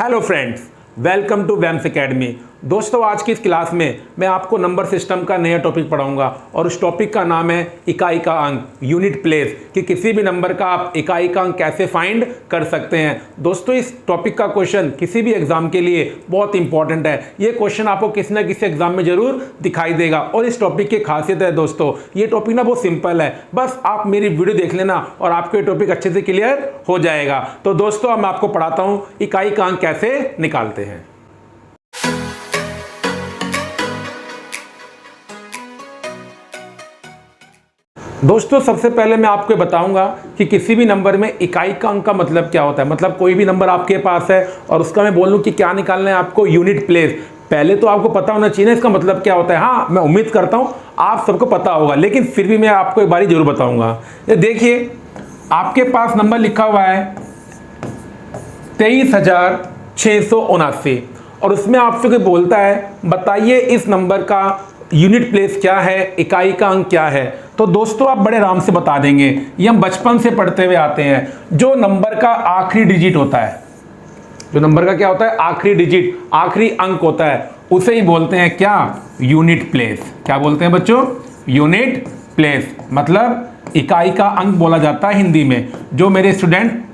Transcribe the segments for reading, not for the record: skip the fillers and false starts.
Hello friends, welcome to Vams academy. दोस्तों, आज की इस क्लास में मैं आपको नंबर सिस्टम का नया टॉपिक पढ़ाऊंगा और उस टॉपिक का नाम है इकाई का अंक, यूनिट प्लेस, कि किसी भी नंबर का आप इकाई का अंक कैसे फाइंड कर सकते हैं। दोस्तों, इस टॉपिक का क्वेश्चन किसी भी एग्जाम के लिए बहुत इंपॉर्टेंट है। ये क्वेश्चन आपको किसी ना किसी एग्जाम में जरूर दिखाई देगा और इस टॉपिक की खासियत है दोस्तों, ये टॉपिक ना बहुत सिंपल है। बस आप मेरी वीडियो देख लेना और आपको ये टॉपिक अच्छे से क्लियर हो जाएगा। तो दोस्तों, मैं आपको पढ़ाता हूँ इकाई का अंक कैसे निकालते हैं। दोस्तों, सबसे पहले मैं आपको बताऊंगा कि किसी भी नंबर में इकाई का अंक का मतलब क्या होता है। मतलब कोई भी नंबर आपके पास है और उसका मैं बोलूं कि क्या निकालना है आपको, यूनिट प्लेस। पहले तो आपको पता होना चाहिए इसका मतलब क्या होता है। हाँ, मैं उम्मीद करता हूं आप सबको पता होगा, लेकिन फिर भी मैं आपको एक बारी जरूर बताऊंगा। ये देखिए, आपके पास नंबर लिखा हुआ है 23,679 और उसमें आपसे कोई बोलता है बताइए इस नंबर का यूनिट प्लेस क्या है, इकाई का अंक क्या है। तो दोस्तों, आप बड़े आराम से बता देंगे। ये हम बचपन से पढ़ते हुए आते हैं। जो नंबर का आखिरी डिजिट होता है, जो नंबर का क्या होता है, आखिरी डिजिट, आखिरी अंक होता है, उसे ही बोलते हैं क्या, यूनिट प्लेस। क्या बोलते हैं बच्चों, यूनिट प्लेस। मतलब इकाई का अंक बोला जाता है हिंदी में। जो मेरे स्टूडेंट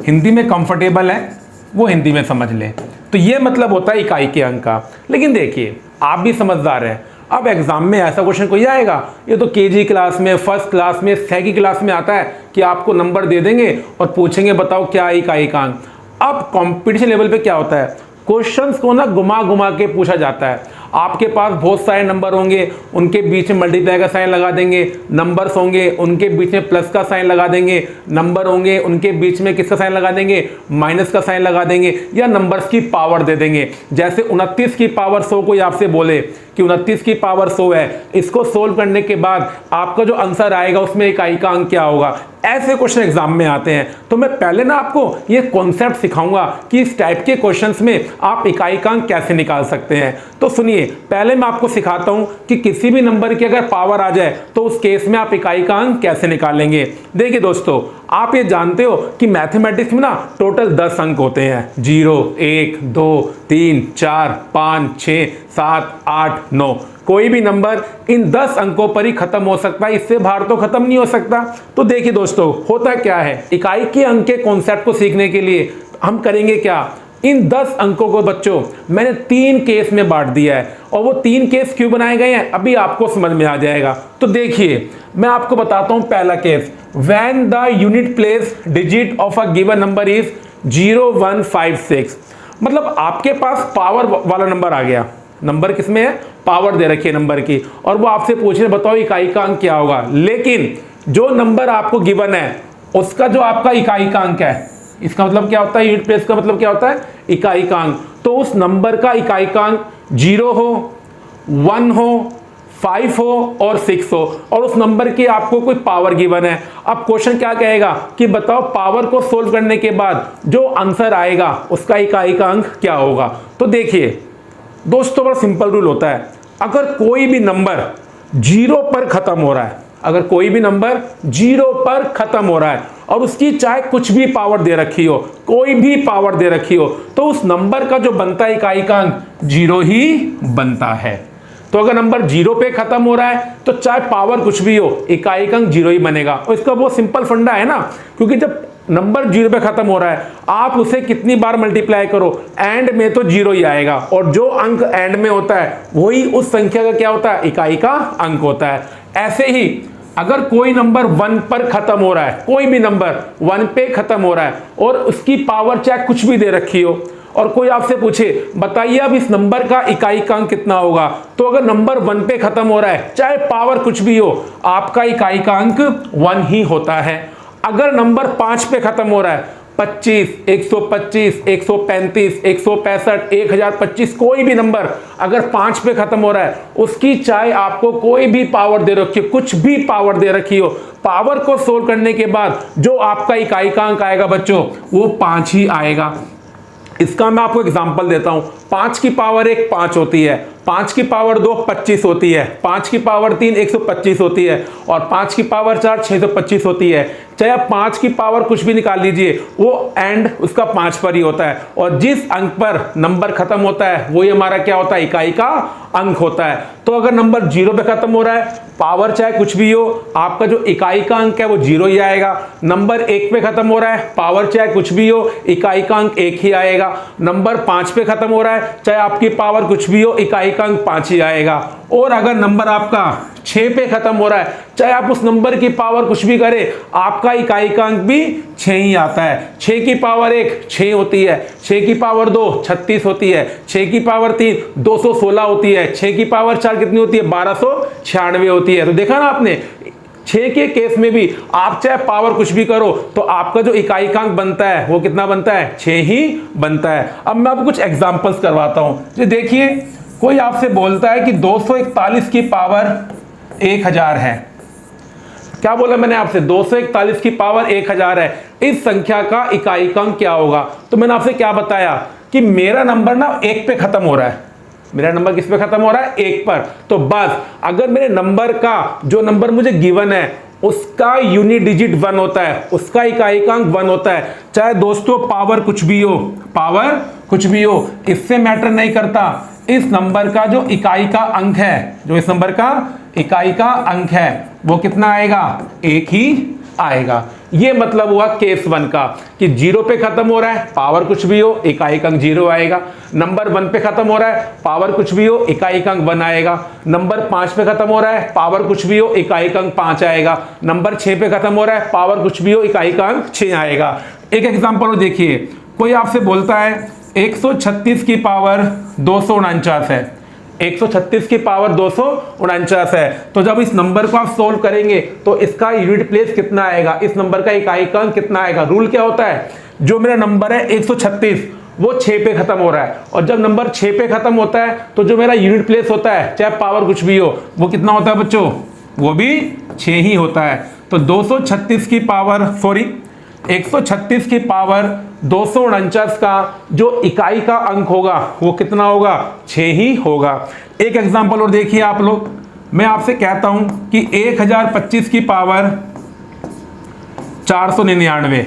हिंदी में कंफर्टेबल है वो हिंदी में समझ लें। तो ये मतलब होता है इकाई के अंक का। लेकिन देखिए, आप भी समझदार हैं। अब एग्जाम में ऐसा क्वेश्चन कोई आएगा, ये तो केजी क्लास में, फर्स्ट क्लास में, सेकंड क्लास में आता है कि आपको नंबर दे देंगे और पूछेंगे बताओ क्या है इकाई का अंक। अब कंपटीशन लेवल पे क्या होता है, क्वेश्चंस को ना घुमा घुमा के पूछा जाता है। आपके पास बहुत सारे नंबर होंगे, उनके बीच में मल्टीप्लाई का साइन लगा देंगे। नंबर्स होंगे, उनके बीच में प्लस का साइन लगा देंगे। नंबर होंगे, उनके बीच में किसका साइन लगा देंगे, माइनस का साइन लगा देंगे, या नंबर्स की पावर दे देंगे। जैसे 29 की पावर 100 कोई आपसे बोले कि 29 की पावर 100 है, इसको सोल्व करने के बाद आपका जो आंसर आएगा उसमें इकाई का अंक क्या होगा। ऐसे क्वेश्चन एग्जाम में आते हैं। तो मैं पहले ना आपको ये कॉन्सेप्ट सिखाऊंगा कि इस टाइप के क्वेश्चंस में आप इकाई का अंक कैसे निकाल सकते हैं। तो सुनिए, पहले मैं आपको सिखाता हूं कि किसी भी नंबर की अगर पावर आ जाए तो उस केस में आप इकाई का अंक कैसे निकालेंगे। देखिए दोस्तों, आप ये जानते हो कि मैथमेटिक्स में ना टोटल 10 अंक होते हैं। 0, 1, 2, 3, 4, 5, 6, 7, 8, 9। कोई भी नंबर इन 10 अंकों पर ही खत्म हो सकता है, इससे बाहर तो खत्म नहीं हो सकता। तो देखिए दोस्तों, होता क्या है, इकाई के अंक के कॉन्सेप्ट को सीखने के लिए हम करेंगे क्या, इन 10 अंकों को बच्चों मैंने 3 केस में बांट दिया है। और वो 3 केस क्यों बनाए गए हैं अभी आपको समझ में आ जाएगा। तो देखिए, मैं आपको बताता हूं पहला case, when the unit place digit of a given number is 0, 1, 5, 6। मतलब आपके पास पावर वाला नंबर आ गया। नंबर किसमें है, पावर दे रखी है नंबर की, और वो आपसे पूछ रहे बताओ इकाई का अंक क्या होगा। लेकिन जो नंबर आपको गिवन है उसका जो आपका इकाई का अंक है, इसका मतलब क्या होता है, यूनिट प्लेस का मतलब क्या होता है, इकाई का अंक। तो उस नंबर का इकाई का अंक 0 हो, 1 हो, 5 हो और 6 हो, और उस नंबर की आपको कोई पावर गिवन है। अब क्वेश्चन क्या कहेगा कि बताओ पावर को सोल्व करने के बाद जो आंसर आएगा उसका इकाई का अंक क्या होगा। तो देखिए दोस्तों, बड़ा सिंपल रूल होता है। अगर कोई भी नंबर 0 पर खत्म हो रहा है, अगर कोई भी नंबर 0 पर खत्म हो रहा है और उसकी चाहे कुछ भी पावर दे रखी हो, कोई भी पावर दे रखी हो, तो उस नंबर का जो बनता है इकाई का अंक 0 ही बनता है। तो अगर नंबर 0 पे खत्म हो रहा है तो चाहे पावर कुछ भी हो, इकाई का अंक 0 ही बनेगा। और इसका बहुत सिंपल फंडा है ना, क्योंकि जब नंबर 0 पे खत्म हो रहा है आप उसे कितनी बार मल्टीप्लाई करो, एंड में तो 0 ही आएगा, और जो अंक एंड में होता है वही उस संख्या का क्या होता है, इकाई का अंक होता है। ऐसे ही अगर कोई नंबर 1 पर खत्म हो रहा है, कोई भी नंबर 1 पे खत्म हो रहा है और उसकी पावर चाहे कुछ भी दे रखी हो, और कोई आपसे पूछे बताइए अब इस नंबर का इकाई का अंक कितना होगा, तो अगर नंबर 1 पे खत्म हो रहा है चाहे पावर कुछ भी हो, आपका इकाई का अंक 1 ही होता है। अगर नंबर 5 पे खत्म हो रहा है, 25, 125, 135, 165, 1025, कोई भी नंबर अगर 5 पे खत्म हो रहा है, उसकी चाहे आपको कोई भी पावर दे रखी हो, कुछ भी पावर दे रखी हो, पावर को सोल्व करने के बाद जो आपका इकाई का अंक आएगा बच्चों, वो 5 ही आएगा। इसका मैं आपको एग्जांपल देता हूं। 5 की पावर 1 5 होती है, 5 की पावर 2 25 होती है, 5 की पावर 3 125 होती है और 5 की पावर 4 625 होती है। चाहे आप 5 की पावर कुछ भी निकाल लीजिए, वो एंड उसका 5 पर ही होता है और जिस अंक पर नंबर खत्म होता है वही हमारा क्या होता है, इकाई का अंक होता है। तो अगर नंबर 0 पे खत्म हो रहा है, पावर चाहे कुछ भी हो, आपका जो इकाई का अंक है वो 0 ही आएगा। नंबर 1 पे खत्म हो रहा है, पावर चाहे कुछ भी हो, इकाई का अंक 1 ही आएगा। नंबर 5 पे खत्म हो रहा है, चाहे आपकी पावर कुछ भी हो, इकाई का अंक 5 ही आएगा। और अगर नंबर आपका 6 पे खत्म हो रहा है, चाहे आप उस नंबर की पावर कुछ भी करें, आपका इकाई का अंक भी 6 ही आता है। 6 की पावर 1 6 होती है, 6 की पावर 2 36 होती है, 6 की पावर 3 216 होती है, 6 की पावर 4 कितनी होती है, 1296 होती है। तो देखा ना आपने, 6 के केस में भी आप चाहे पावर कुछ भी करो तो आपका जो इकाई का अंक बनता है वो कितना बनता है, 6 ही बनता है। अब मैं आपको कुछ एग्जांपल्स करवाता हूं। तो देखिए, कोई आपसे बोलता है कि 241 की पावर 1000 है। क्या बोला मैंने आपसे, 241 की पावर 1000 है। इस संख्या का इकाई का अंक क्या होगा? तो मैंने आपसे क्या बताया कि मेरा नंबर ना 1 पे खत्म हो रहा है। मेरा नंबर किस पे खत्म हो रहा है, 1 पर। तो बस अगर मेरे नंबर का जो नंबर मुझे गिवन है उसका यूनिट डिजिट 1 होता है, उसका इकाई का अंक 1 होता है, चाहे दोस्तों पावर कुछ भी हो, पावर कुछ भी हो, इससे मैटर नहीं करता। इस नंबर का जो इकाई का अंक है, जो इस नंबर का इकाई का अंक है वो कितना आएगा, 1 ही आएगा। ये मतलब हुआ केस 1 का कि 0 पे खत्म हो रहा है, पावर कुछ भी हो, इकाई का अंक 0 आएगा। नंबर 1 पे खत्म हो रहा है, पावर कुछ भी हो, इकाई का अंक 1 आएगा। नंबर 5 पे खत्म हो रहा है, पावर कुछ भी हो, इकाई का अंक 5 आएगा। नंबर 6 पे खत्म हो रहा है, पावर कुछ भी हो, इकाई का अंक 6 आएगा। एक एग्जांपल देखिए, कोई आपसे बोलता है 136 की पावर 249 है। 136 की पावर 249 है। तो जब इस नंबर को आप सोल्व करेंगे तो इसका यूनिट प्लेस कितना आएगा, इस नंबर का इकाई का अंक कितना आएगा? रूल क्या होता है, जो मेरा नंबर है 136 वो 6 पे खत्म हो रहा है और जब नंबर 6 पे खत्म होता है तो जो मेरा यूनिट प्लेस होता है, चाहे पावर कुछ भी हो, वो कितना होता है बच्चों, वो भी 6 ही होता है। तो 236 की पावर 136 की पावर 249 का जो इकाई का अंक होगा वो कितना होगा, 6 ही होगा। एक एग्जांपल और देखिए आप लोग, मैं आपसे कहता हूं कि 1025 की पावर 499,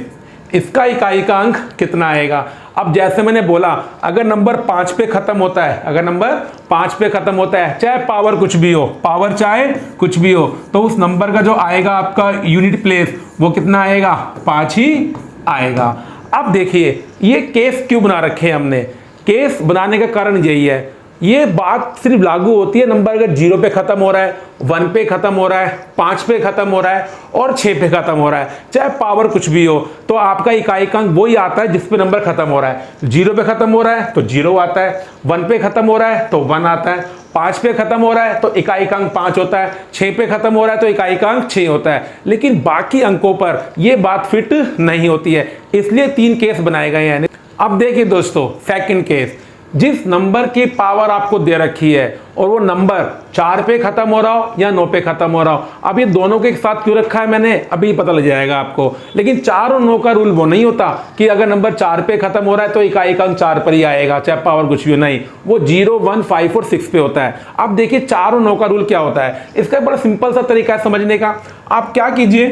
इसका इकाई का अंक कितना आएगा? अब जैसे मैंने बोला, अगर नंबर 5 पे खत्म होता है, अगर नंबर 5 पे खत्म होता है, चाहे पावर कुछ भी हो, पावर चाहे कुछ भी हो, तो उस नंबर का जो आएगा आपका यूनिट प्लेस वो कितना आएगा, 5 ही आएगा। अब देखिए, ये केस क्यों बना रखे हैं हमने? केस बनाने का कारण यही है, ये बात सिर्फ लागू होती है नंबर अगर 0 पे खत्म हो रहा है, 1 पे खत्म हो रहा है, 5 पे खत्म हो रहा है और 6 पे खत्म हो रहा है, चाहे पावर कुछ भी हो, तो आपका इकाई का अंक वही आता है जिस पे नंबर खत्म हो रहा है। 0 पे खत्म हो रहा है तो 0 आता है, 1 पे खत्म हो रहा है तो 1 आता है, 5 पे खत्म हो रहा है तो इकाई का अंक 5 होता है, 6 पे खत्म हो रहा है तो इकाई का अंक 6 होता है। लेकिन बाकी अंकों पर यह बात फिट नहीं होती है, इसलिए 3 केस बनाए गए हैं। अब देखिए दोस्तों, सेकंड केस, जिस नंबर की पावर आपको दे रखी है और वो नंबर 4 पे खत्म हो रहा हो या 9 पे खत्म हो रहा हो। अब ये दोनों के एक साथ क्यों रखा है मैंने, अभी पता लग जाएगा आपको। लेकिन 4 और 9 का रूल वो नहीं होता कि अगर नंबर 4 पे खत्म हो रहा है तो इकाई का अंक 4 पर ही आएगा, चाहे पावर कुछ भी हो, नहीं, वो 0 1 5 और 6 पे होता है। अब देखिए 4 और 9 का रूल क्या होता है, इसका बड़ा सिंपल सा तरीका है समझने का। आप क्या कीजिए,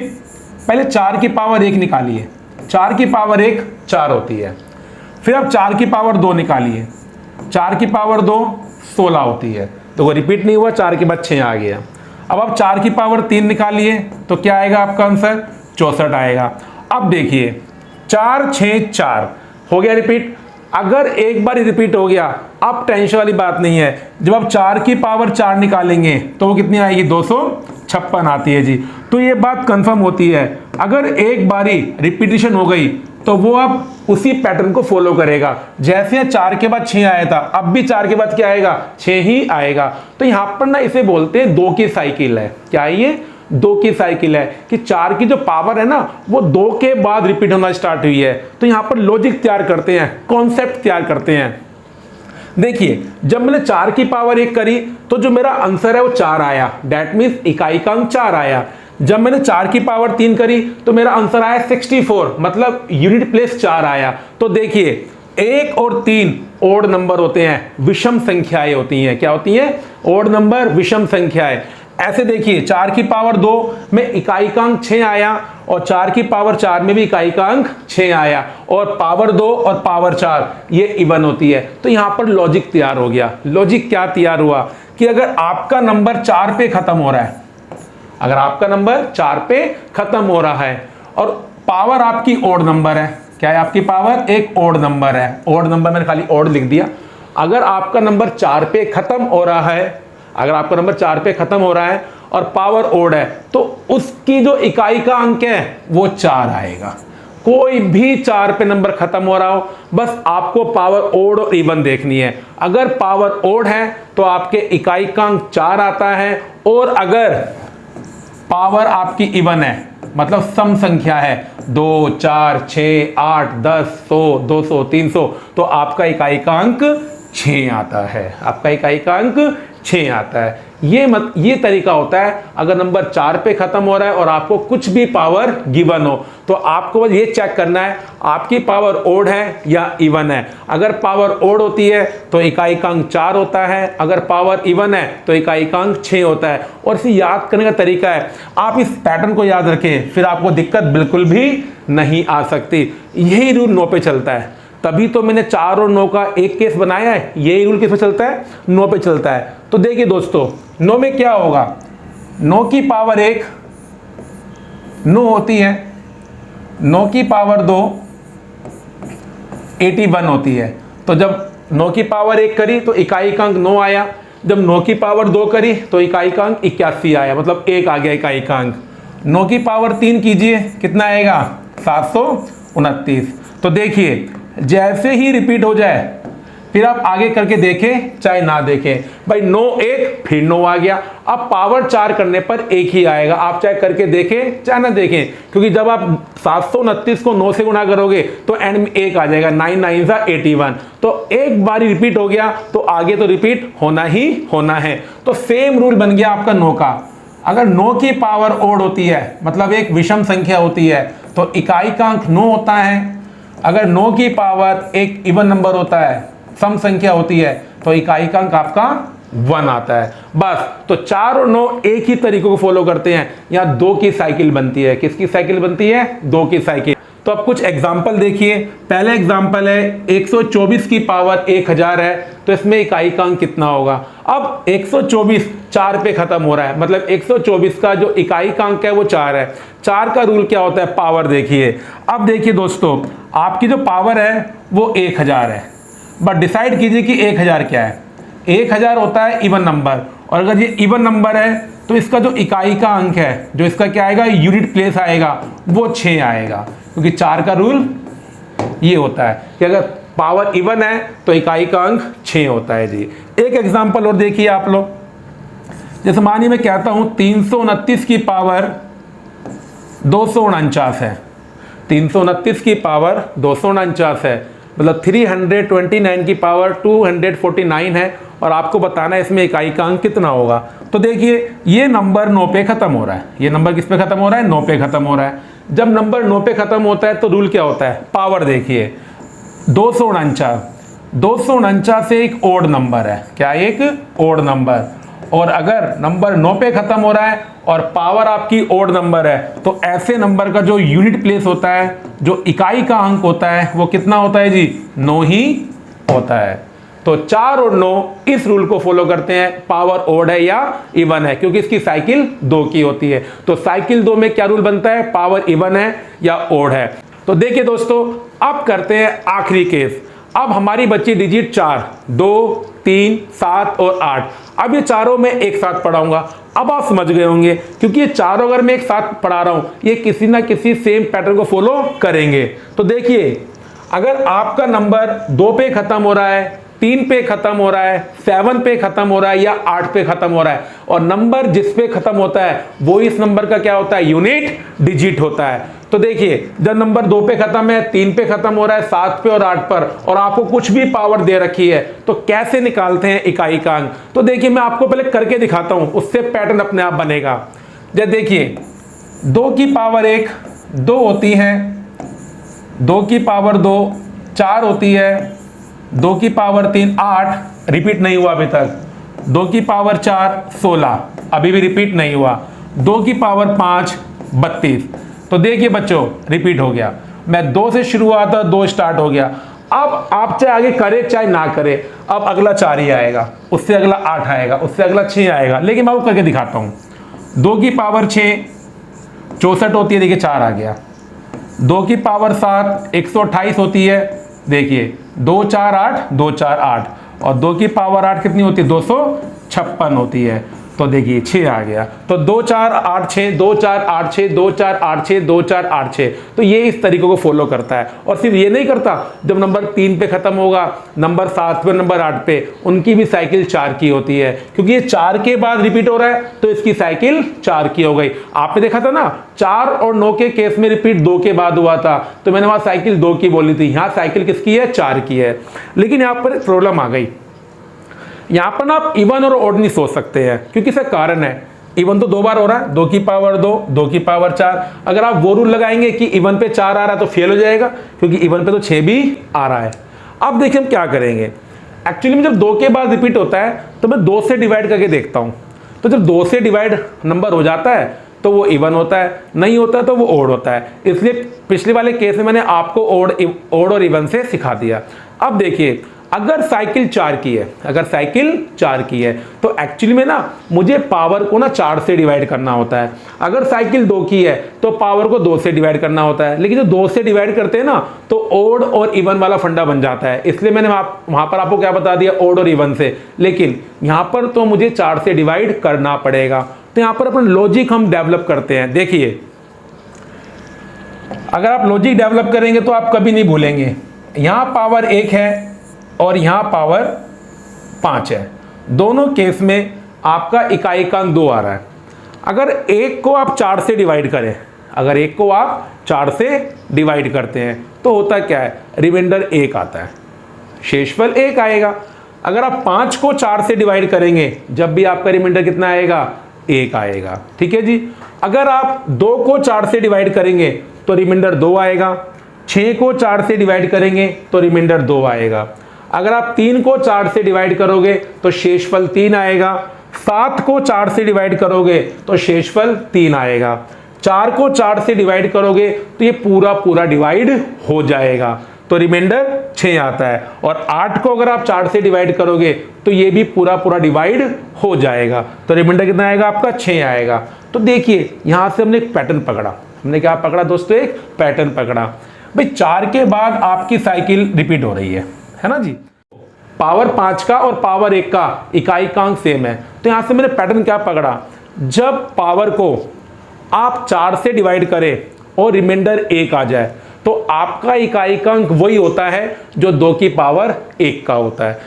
पहले 4 की पावर 1 निकालिए, 4 की पावर 1 4 होती है। फिर आप 4 की पावर 2 निकालिए, 4 की पावर 2 16 होती है। तो वो रिपीट नहीं हुआ, 4 के बाद 6 आ गया। अब आप 4 की पावर 3 निकालिए तो क्या आएगा आपका आंसर, 64 आएगा। अब देखिए 4 6 4 हो गया रिपीट। अगर एक बार रिपीट हो गया, अब टेंशन वाली बात नहीं है। जब आप 4 की पावर 4 निकालेंगे तो वो कितनी आएगी, 256 आती है जी। तो ये बात कंफर्म होती है, अगर एक बारी रिपीटिशन हो गई तो वो अब उसी पैटर्न को फॉलो करेगा। जैसे 4 के बाद 6 आया था, अब भी 4 के बाद क्या आएगा, 6 ही आएगा। तो यहां पर ना इसे बोलते हैं 2 की साइकिल है। क्या है ये, 2 की साइकिल है कि 4 की जो पावर है ना वो 2 के बाद रिपीट होना स्टार्ट हुई है। तो यहां पर लॉजिक तैयार करते हैं, कॉन्सेप्ट तैयार करते हैं। देखिए, जब मैंने 4 की पावर 1 करी तो जो मेरा आंसर है वो 4 आया, दैट मीन्स इकाई का अंक 4 आया। जब मैंने 4 की पावर 3 करी तो मेरा आंसर आया 64, मतलब यूनिट प्लेस 4 आया। तो देखिए 1 और 3 ओड नंबर होते हैं, विषम संख्याएं होती हैं। क्या होती हैं? ओड नंबर, विषम संख्याएं। ऐसे देखिए 4 की पावर 2 में इकाईकांक 6 आया और 4 की पावर 4 में भी इकाईकांक 6 आया और पावर 2 और पावर 4 ये इवन होती है। तो यहां पर लॉजिक तैयार हो गया। लॉजिक क्या तैयार हुआ कि अगर आपका नंबर 4 पे खत्म हो रहा है, अगर आपका नंबर 4 पे खत्म हो रहा है और पावर आपकी ओड नंबर है, क्या है आपकी पावर? एक ओड नंबर है। ओड नंबर मैंने खाली ओड लिख दिया। अगर आपका नंबर 4 पे खत्म हो रहा है, अगर आपका नंबर 4 पे खत्म हो रहा है और पावर ओड है, तो उसकी जो इकाई का अंक है वो 4 आएगा। कोई भी 4 पे नंबर खत्म हो रहा हो, बस आपको पावर ओड और इवन देखनी है। अगर पावर ओड है तो आपके इकाई का अंक 4 आता है और अगर पावर आपकी इवन है, मतलब सम संख्या है 2, 4, 6, 8, 10, 100, 200, 300, तो आपका इकाई का अंक 6 आता है। आपका इकाई का अंक 6 आता है। ये तरीका होता है अगर नंबर 4 पे खत्म हो रहा है और आपको कुछ भी पावर गिवन हो, तो आपको बस ये चेक करना है आपकी पावर ओड है या इवन है। अगर पावर ओड होती है तो इकाई का अंक 4 होता है, अगर पावर इवन है तो इकाई का अंक 6 होता है। और इसे याद करने का तरीका है, आप इस पैटर्न को याद रखें, फिर आपको दिक्कत बिल्कुल भी नहीं आ सकती। यही रूल 9 पे चलता है, तभी तो मैंने 4 और 9 का एक केस बनाया है। यही रूल किस पे चलता है? 9 पे चलता है। तो देखिए दोस्तों, 9 में क्या होगा? 9 की पावर 1 9 होती है, 9 की पावर 2 81 होती है। तो जब 9 की पावर 1 करी तो इकाई का अंक 9 आया, जब 9 की पावर 2 करी तो इकाई का अंक 81 आया, मतलब 1 आ गया इकाई का अंक। 9 की पावर 3 कीजिए, कितना आएगा? 729। तो देखिए जैसे ही रिपीट हो जाए फिर आप आगे करके देखें चाहे ना देखें, भाई 9 1 फिर 9 आ गया। अब पावर 4 करने पर 1 ही आएगा, आप चाहे करके देखें चाहे ना देखें, क्योंकि जब आप 729 को 9 से गुणा करोगे तो एंड में 1 आ जाएगा। 9 9 81। तो एक बार रिपीट हो गया तो आगे तो रिपीट होना ही होना है। तो सेम रूल बन गया आपका 9 का। अगर 9 की पावर ओड होती है, मतलब एक विषम संख्या होती है, तो इकाई का अंक 9 होता है। अगर 9 की पावर एक इवन नंबर होता है, सम संख्या होती है, तो इकाई का अंक आपका 1 आता है। बस तो 4 और 9 एक ही तरीकों को फॉलो करते हैं। यहाँ 2 की साइकिल बनती है। किसकी साइकिल बनती है? 2 की साइकिल। तो अब कुछ एग्जाम्पल देखिए। पहला एग्जाम्पल है 124 की पावर 1000 है, तो इसमें इकाई का अंक कितना होगा? अब 124 4 पे खत्म हो रहा है, मतलब 124 का जो इकाई का अंक है वो 4 है। 4 का रूल क्या होता है? पावर देखिए। अब देखिए दोस्तों, आपकी जो पावर है वो 1000 है, बट डिसाइड कीजिए कि 1000 क्या है। 1000 होता है इवन नंबर, और अगर ये इवन नंबर है तो इसका जो इकाई का अंक है, जो इसका क्या आएगा, यूनिट प्लेस आएगा, वो 6 आएगा, क्योंकि 4 का रूल ये होता है कि अगर पावर इवन है तो इकाई का अंक 6 होता है जी। एक एग्जांपल और देखिए आप लोग, जैसे मानिए मैं कहता हूं 329 की पावर 249 है। 329 की पावर 249 है, मतलब 329 की पावर 249 है, और आपको बताना है इसमें इकाई का अंक कितना होगा। तो देखिए ये नंबर 9 पे खत्म हो रहा है। ये नंबर किस पे खत्म हो रहा है? 9 पे खत्म हो रहा है। जब नंबर 9 पे खत्म होता है तो रूल क्या होता है? पावर देखिए 249 से एक ओड नंबर है। क्या? एक ओड नंबर। और अगर नंबर 9 पे खत्म हो रहा है और पावर आपकी ओड नंबर है, तो ऐसे नंबर का जो यूनिट प्लेस होता है, जो इकाई का अंक होता है, वो कितना होता है जी? 9 ही होता है। तो 4 और 9 इस रूल को फॉलो करते हैं, पावर ओड है या इवन है, क्योंकि इसकी साइकिल 2 की होती है। तो साइकिल 2 में क्या रूल बनता है? पावर इवन है या ओड है। तो देखिए दोस्तों, अब करते हैं आखिरी केस। अब हमारी बची डिजिट 4, 2, 3, 7 और 8। अब ये चारों मैं एक साथ पढ़ाऊंगा। अब आप समझ गए होंगे, क्योंकि ये चारों अगर मैं एक साथ पढ़ा रहा हूं, ये किसी ना किसी सेम पैटर्न को फॉलो करेंगे। तो देखिए, अगर आपका नंबर 2 पे खत्म हो रहा है, 3 पे खत्म हो रहा है, 7 पे खत्म हो रहा है या 8 पे खत्म हो रहा है, और नंबर जिस पे खत्म होता है वो इस नंबर का क्या होता है? यूनिट डिजिट होता है। तो देखिए, जब नंबर 2 पे खत्म है, 3 पे खत्म हो रहा है, 7 पे और 8 पर, और आपको कुछ भी पावर दे रखी है, तो कैसे निकालते हैं इकाई का अंक? तो देखिए मैं आपको पहले करके दिखाता हूं, उससे पैटर्न अपने आप बनेगा। जब देखिए 2 की पावर 1 2 होती है, 2 की पावर 2 4 होती है, 2 की पावर 3 8, रिपीट नहीं हुआ अभी तक, 2 की पावर 4 16, अभी भी रिपीट नहीं हुआ, 2 की पावर 5 32। तो देखिए बच्चों रिपीट हो गया, मैं 2 से शुरू हुआ था, 2 स्टार्ट हो गया। अब आप चाहे आगे करे चाहे ना करे, अब अगला 4 ही आएगा, उससे अगला 8 आएगा, उससे अगला 6 आएगा, लेकिन मैं वो करके दिखाता हूँ। 2 की पावर 6 64 होती है, देखिए 4 आ गया। 2 की पावर 7 128 होती है, देखिए 2 4 8 2 4 8, और 2 की पावर 8 कितनी होती है 256 होती है, तो देखिए 6 आ गया। तो 2 4 8 6 2 4 8 6 2 4 8 6 2 4 8 6, तो ये इस तरीके को फॉलो करता है। और सिर्फ ये नहीं करता, जब नंबर 3 पे खत्म होगा, नंबर 7 पे, नंबर 8 पे, उनकी भी साइकिल 4 की होती है, क्योंकि ये 4 के बाद रिपीट हो रहा है तो इसकी साइकिल 4 की हो गई। आपने देखा था ना 4 और 9 के केस में रिपीट 2 के बाद हुआ था, तो मैंने वहां साइकिल 2 की बोली थी, यहाँ साइकिल किसकी है 4 की है। लेकिन यहाँ पर प्रॉब्लम आ गई, यहां पर ना आप इवन और ऑड नहीं सोच सकते हैं, क्योंकि इसका कारण है इवन तो 2 बार हो रहा है, 2 की पावर 2 2 की पावर 4। अगर आप वो रूल लगाएंगे कि इवन पे 4 आ रहा है तो फेल हो जाएगा, क्योंकि इवन पे तो 6 भी आ रहा है। अब देखिए हम क्या करेंगे, एक्चुअली में जब 2 के बाद रिपीट होता है तो मैं 2 से डिवाइड करके देखता हूं। तो जब 2 से डिवाइड नंबर हो जाता है तो वो इवन होता है, नहीं होता है तो वो ओड होता है। इसलिए पिछले वाले केस में मैंने आपको ओड और इवन से सिखा दिया। अब देखिए अगर साइकिल 4 की है, अगर साइकिल 4 की है तो एक्चुअली में ना मुझे पावर को ना 4 से डिवाइड करना होता है। अगर साइकिल 2 की है तो पावर को 2 से डिवाइड करना होता है, लेकिन जो 2 से डिवाइड करते हैं ना तो ओड और इवन वाला फंडा बन जाता है। इसलिए मैंने वहां पर आपको क्या बता दिया, ओड और इवन से, लेकिन यहां पर तो मुझे 4 से डिवाइड करना पड़ेगा। तो यहां पर अपन लॉजिक हम डेवलप करते हैं। देखिए अगर आप लॉजिक डेवलप करेंगे तो आप कभी नहीं भूलेंगे, यहां पावर 1 है और यहां पावर 5 है, दोनों केस में आपका इकाइकांक 2 आ रहा है। अगर 1 को आप 4 से डिवाइड करें, अगर 1 को आप 4 से डिवाइड करते हैं तो होता क्या है, रिमाइंडर 1 आता है, शेषफल 1 आएगा। अगर आप 5 को 4 से डिवाइड करेंगे, जब भी आपका रिमाइंडर कितना आएगा, 1 आएगा। ठीक है जी। अगर आप 2 को 4 से डिवाइड करेंगे तो रिमाइंडर 2 आएगा, 6 को 4 से डिवाइड करेंगे तो रिमाइंडर 2 आएगा। अगर आप 3 को 4 से डिवाइड करोगे तो शेषफल 3 आएगा, 7 को 4 से डिवाइड करोगे तो शेषफल 3 आएगा, 4 को 4 से डिवाइड करोगे तो ये पूरा डिवाइड हो जाएगा, तो रिमाइंडर 6 आता है। और 8 को अगर आप 4 से डिवाइड करोगे तो ये भी पूरा डिवाइड हो जाएगा, तो रिमाइंडर कितना आएगा आपका, 6 आएगा। तो देखिए यहां से हमने एक पैटर्न पकड़ा, हमने क्या पकड़ा दोस्तों, एक पैटर्न पकड़ा। भाई 4 के बाद आपकी साइकिल रिपीट हो रही है ना जी। पावर 5 का और पावर 1 का इकाइकांक सेम है, तो यहां से मैंने पैटर्न क्या पकड़ा, जब पावर को आप 4 से डिवाइड करें और रिमाइंडर 1 आ जाए तो आपका इकाइकांक वही होता है जो 2 की पावर 1 का होता है।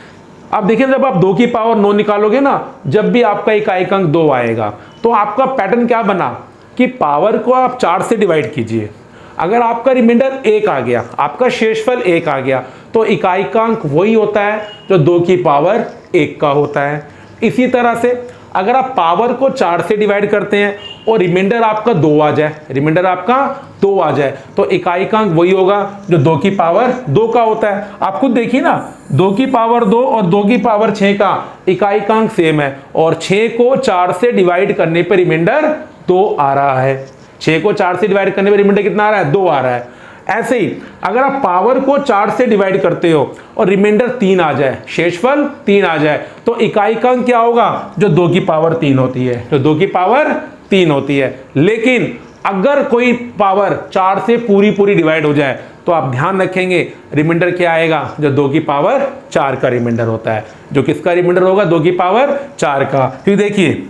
अब देखिए जब आप 2 की पावर 9 निकालोगे ना, जब भी आपका इकाइकांक 2 आएगा तो आपका पैटर्न क्या बना कि पावर को आप 4 से डिवाइड कीजिए, अगर आपका रिमाइंडर 1 आ गया, आपका शेषफल 1 आ गया, तो इकाइकांक वही होता है जो 2 की पावर 1 का होता है। इसी तरह से अगर आप पावर को 4 से डिवाइड करते हैं और रिमाइंडर आपका 2 आ जाए, रिमाइंडर आपका 2 आ जाए, तो इकाइकांक वही होगा जो 2 की पावर 2 का होता है। आप खुद देखिए ना, 2 की पावर 2 और 2 की पावर 6 का इकाइकांक सेम है, और 6 को 4 से डिवाइड करने पर रिमाइंडर 2 आ रहा है। 6 को 4 से डिवाइड करने पर रिमाइंडर कितना आ रहा है, 2 आ रहा है। ऐसे ही अगर आप पावर को 4 से डिवाइड करते हो और रिमाइंडर 3 आ जाए, शेषफल 3 आ जाए, तो इकाइकांक क्या होगा, जो 2 की पावर 3 होती है, जो 2 की पावर 3 होती है। लेकिन अगर कोई पावर 4 से पूरी डिवाइड हो जाए तो आप ध्यान रखेंगे रिमाइंडर क्या आएगा, जो 2 की पावर 4 का रिमाइंडर होता है। जो किसका रिमाइंडर होगा, 2 की पावर 4 का। क्योंकि देखिए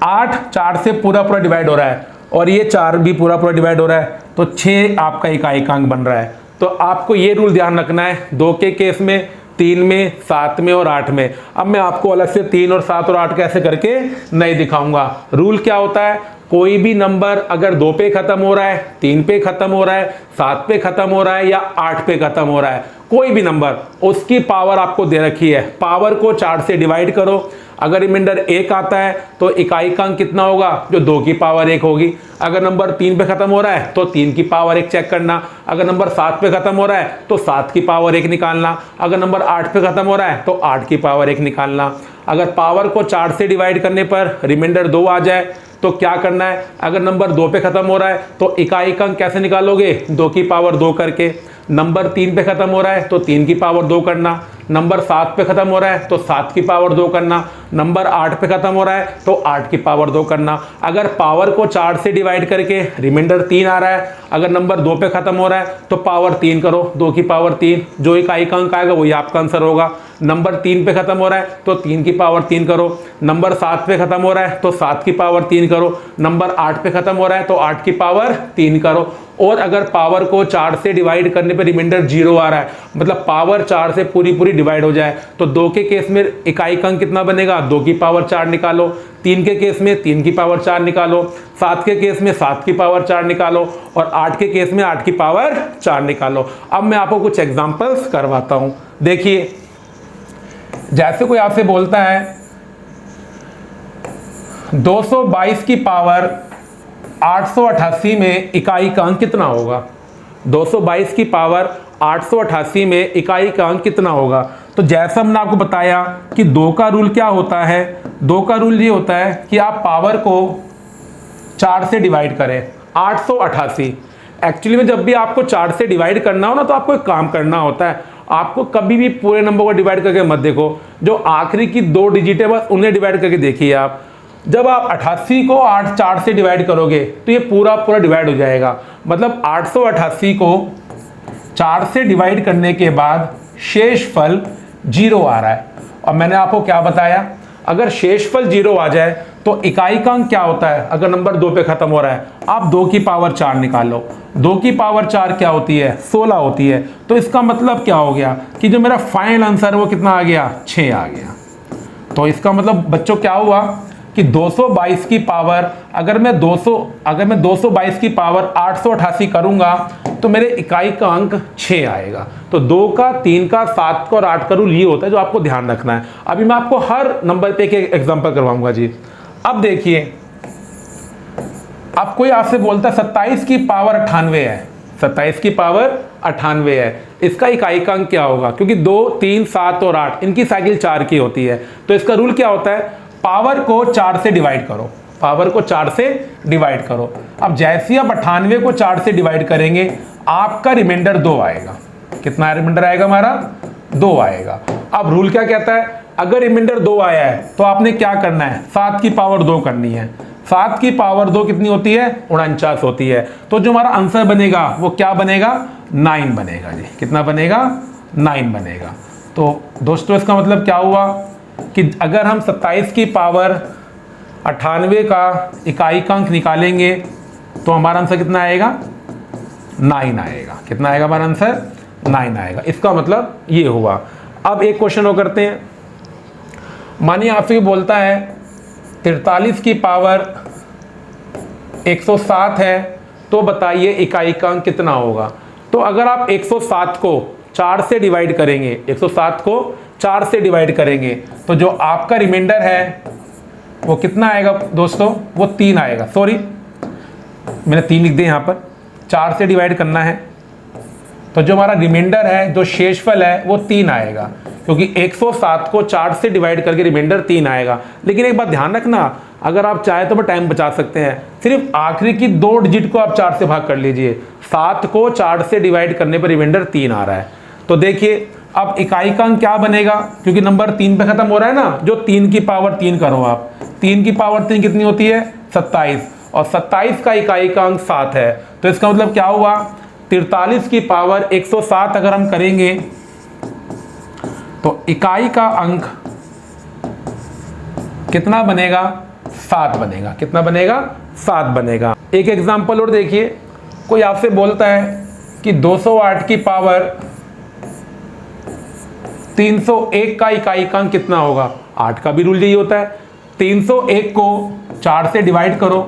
8 4 से पूरा डिवाइड हो रहा है और ये 4 भी पूरा डिवाइड हो रहा है, तो 6 आपका इकाइकांक बन रहा है। तो आपको ये रूल ध्यान रखना है 2 के केस में, 3 में, 7 में और 8 में। अब मैं आपको अलग से 3 और 7 और 8 कैसे करके नहीं दिखाऊंगा। रूल क्या होता है, कोई भी नंबर अगर 2 पे खत्म हो रहा है, 3 पे खत्म हो रहा है, 7 पे खत्म हो रहा है या 8 पे खत्म हो रहा है, कोई भी नंबर, उसकी पावर आपको दे रखी है, पावर को 4 से डिवाइड करो। अगर रिमाइंडर 1 आता है तो इकाई का अंक कितना होगा, जो 2 की पावर 1 होगी। अगर नंबर 3 पे खत्म हो रहा है तो 3 की पावर 1 चेक करना। अगर नंबर 7 पे खत्म हो रहा है तो 7 की पावर 1 निकालना। अगर नंबर 8 पे खत्म हो रहा है तो 8 की पावर 1 निकालना। अगर पावर को 4 से डिवाइड करने पर रिमाइंडर 2 आ जाए तो क्या करना है, अगर नंबर 2 पे खत्म हो रहा है तो इकाई का अंक कैसे निकालोगे, 2 की पावर 2 करके। नंबर 3 पे खत्म हो रहा है तो 3 की पावर 2 करना। नंबर 7 पे खत्म हो रहा है तो 7 की पावर 2 करना। नंबर 8 पे खत्म हो रहा है तो 8 की पावर 2 करना। अगर पावर को 4 से डिवाइड करके रिमाइंडर 3 आ रहा है, अगर नंबर 2 पे खत्म हो रहा है तो पावर 3 करो, 2 की पावर 3, जो इकाई का अंक आएगा वही आपका आंसर होगा। नंबर 3 पे खत्म हो रहा है तो 3 की पावर 3 करो। नंबर 7 पे खत्म हो रहा है तो 7 की पावर 3 करो। नंबर 8 पे खत्म हो रहा है तो 8 की पावर 3 करो। और अगर पावर को 4 से डिवाइड करने पर रिमाइंडर 0 आ रहा है, मतलब पावर 4 से पूरी डिवाइड हो जाए, तो 2 के केस में इकाई का अंक कितना बनेगा, 2 की पावर 4 निकालो। 3 के केस में 3 की पावर 4 निकालो। 7 के केस में 7 की पावर 4 निकालो। और 8 के केस में 8 की पावर 4 निकालो। अब मैं आपको कुछ एग्जांपल्स करवाता हूं। देखिए, जैसे कोई आपसे बोलता है 222 की पावर 888 में इकाई का अंक कितना होगा। 222 की पावर 888 में इकाई का अंक कितना होगा। तो जैसा हमने आपको बताया कि 2 का रूल क्या होता है, 2 का रूल ये होता है कि आप पावर को 4 से डिवाइड करें। 888 एक्चुअली में जब भी आपको 4 से डिवाइड करना हो ना, तो आपको एक काम करना होता है, आपको कभी भी पूरे नंबर को डिवाइड करके मत देखो, जो आखिरी की 2 डिजिट है बस उन्हें डिवाइड करके देखिए आप। जब आप 88 को 4 से डिवाइड करोगे तो ये पूरा डिवाइड हो जाएगा। मतलब 888 को 4 से डिवाइड करने के बाद शेषफल 0 आ रहा है। और मैंने आपको क्या बताया, अगर शेषफल 0 आ जाए तो इकाई का अंक क्या होता है। अगर नंबर 2 पे खत्म हो रहा है, आप 2 की पावर 4 निकालो। 2 की पावर 4 क्या होती है, 16 होती है। तो इसका मतलब क्या हो गया कि जो मेरा फाइनल आंसर है वो कितना आ गया, 6 आ गया। तो इसका मतलब बच्चों क्या हुआ कि 222 की पावर अगर मैं 222 की पावर 888 करूंगा तो मेरे इकाई का अंक 6 आएगा। तो 2 का, 3 का, 7 का और 8 का रूल ये होता है जो आपको ध्यान रखना है। अभी मैं आपको हर नंबर पे एक एग्जांपल करवाऊंगा जी। अब देखिए, अब कोई आपसे बोलता है 27 की पावर 98 है, 27 की पावर 98 है, इसका इकाई का अंक क्या होगा। क्योंकि 2, 3, 7 और 8 इनकी साइकिल 4 की होती है, तो इसका रूल क्या होता है, पावर को 4 से डिवाइड करो, पावर को 4 से डिवाइड करो। अब जैसे आप 98 को 4 से डिवाइड करेंगे, आपका रिमाइंडर 2 आएगा। कितना रिमाइंडर आएगा हमारा, 2 आएगा। अब रूल क्या कहता है, अगर रिमाइंडर 2 आया है तो आपने क्या करना है, 7 की पावर 2 करनी है। 7 की पावर 2 कितनी होती है, 49 होती है। तो जो हमारा आंसर बनेगा वो क्या बनेगा, 9 बनेगा जी। कितना बनेगा, 9 बनेगा। तो दोस्तों इसका मतलब क्या हुआ कि अगर हम 27 की पावर 98 का इकाई का अंक निकालेंगे तो हमारा आंसर कितना आएगा, 9 आएगा। कितना आएगा हमारा आंसर, 9 आएगा। इसका मतलब ये हुआ। अब एक क्वेश्चन और करते हैं। मानिए आपसे बोलता है 43 की पावर 107 है, तो बताइए इकाई का अंक कितना होगा। तो अगर आप 107 को 4 से डिवाइड करेंगे, 107 को 4 से डिवाइड करेंगे तो जो आपका रिमाइंडर है वो कितना आएगा दोस्तों, वो 3 आएगा। सॉरी, मैंने 3 लिख दिया यहाँ पर, 4 से डिवाइड करना है तो जो हमारा रिमाइंडर है, जो शेषफल है वो 3 आएगा। क्योंकि 107 को 4 से डिवाइड करके रिमाइंडर 3 आएगा। लेकिन एक बात ध्यान रखना, अगर आप चाहे तो टाइम बचा सकते हैं, सिर्फ आखिरी की 2 डिजिट को आप 4 से भाग कर लीजिए। 7 को 4 से डिवाइड करने पर रिमाइंडर 3 आ रहा है। तो देखिए अब इकाई का अंक क्या बनेगा, क्योंकि नंबर 3 पे खत्म हो रहा है ना, जो 3 की पावर 3 करो आप। 3 की पावर 3 कितनी होती है, 27, और 27 का इकाई का अंक 7 है। तो इसका मतलब क्या हुआ, 43 की पावर 107 अगर हम करेंगे तो इकाई का अंक कितना बनेगा, 7 बनेगा। कितना बनेगा, 7 बनेगा। एक एग्जांपल और देखिए, कोई आपसे बोलता है कि 208 की पावर 301 का इकाई का अंक कितना होगा। 8 का भी रूल यही होता है, 301 को 4 से डिवाइड करो,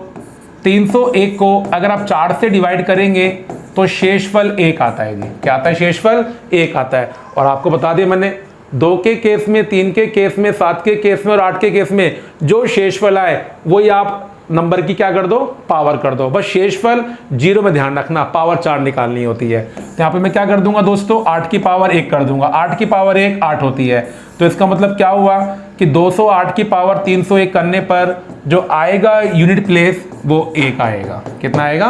301 को अगर आप 4 से डिवाइड करेंगे तो शेषफल 1 आता है जी। क्या आता है? शेषफल 1 आता है। और आपको बता दिया मैंने 2 के केस में, 3 के केस में, 7 के केस में और 8 के केस में जो शेषफल आए वही आप नंबर की क्या कर दो? पावर कर दो। बस शेषफल 0 में ध्यान रखना, पावर 4 निकालनी होती है। तो यहाँ पे मैं क्या कर दूंगा दोस्तों? 8 की पावर 1 कर दूंगा। 8 की पावर 1 8 होती है। तो इसका मतलब क्या हुआ कि 208 की पावर 301 करने पर जो आएगा यूनिट प्लेस वो 1 आएगा। कितना आएगा?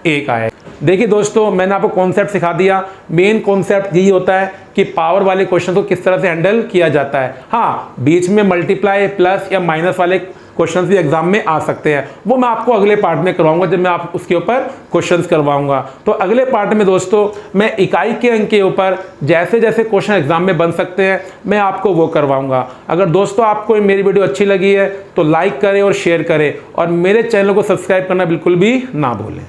1 आएगा। देखिए दोस्तों, मैंने आपको कॉन्सेप्ट सिखा दिया। मेन कॉन्सेप्ट यही होता है कि पावर वाले क्वेश्चन को किस तरह से हैंडल किया जाता है। हाँ, बीच में मल्टीप्लाई, प्लस या माइनस वाले क्वेश्चंस भी एग्जाम में आ सकते हैं, वो मैं आपको अगले पार्ट में करवाऊंगा जब मैं आप उसके ऊपर क्वेश्चंस करवाऊंगा। तो अगले पार्ट में दोस्तों मैं इकाई के अंक के ऊपर जैसे जैसे क्वेश्चन एग्जाम में बन सकते हैं मैं आपको वो करवाऊंगा। अगर दोस्तों आपको मेरी वीडियो अच्छी लगी है तो लाइक करें और शेयर करें और मेरे चैनल को सब्सक्राइब करना बिल्कुल भी ना भूलें।